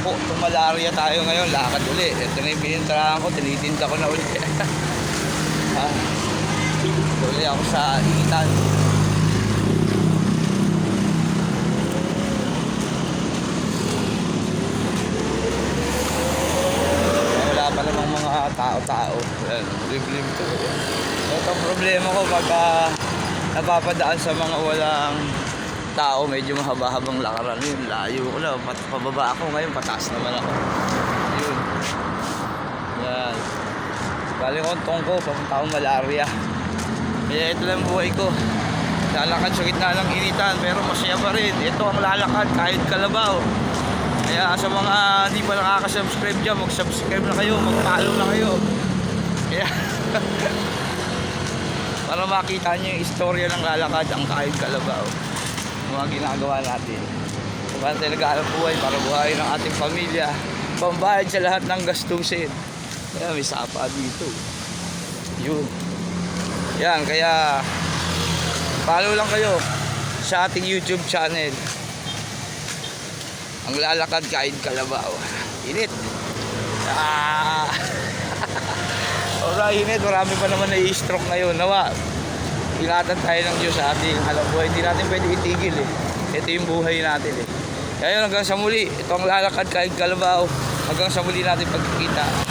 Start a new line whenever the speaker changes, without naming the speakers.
po, malaria tayo ngayon, lakad uli. Ito na yung binintrahan ko, tinitinda ko na uli. Uli ako sa initan. Wala pa namang mga tao-tao. Lim-lim to. Ito ang problema ko pag napapadaan sa mga walang tao, medyo mahaba-habang lakaran yun. Layo ko lang, pababa ako ngayon, pataas naman ako. Yun. Yan. Galing ko tongko, papunta akong malaria. Kaya ito lang buhay ko. Lalakad sa gitna ng initan, pero masaya pa rin. Ito ang lalakad kahit kalabaw. Kaya sa mga hindi pa nakaka-subscribe dyan, mag-subscribe na kayo, mag-follow na kayo. Kaya para makita nyo yung istorya ng lalakad ang kahit kalabaw. Mga ginagawa natin para tayo nag-aalap buhay, para buhayin ng ating pamilya, pambayad sa lahat ng gastusin. Kaya may sapa dito. Yun. Yan, kaya follow lang kayo sa ating YouTube channel, ang lalakad kahit kalabaw. Init. Alright, init. Marami pa naman na-i-stroke ngayon. Nawa, ingatan tayo ng Diyos sa ating halap buhay. Hindi natin pwede itigil eh. Ito yung buhay natin eh. Kaya hanggang sa muli, ito ang lalakad kahit kalabaw. Hanggang sa muli natin pagkikita.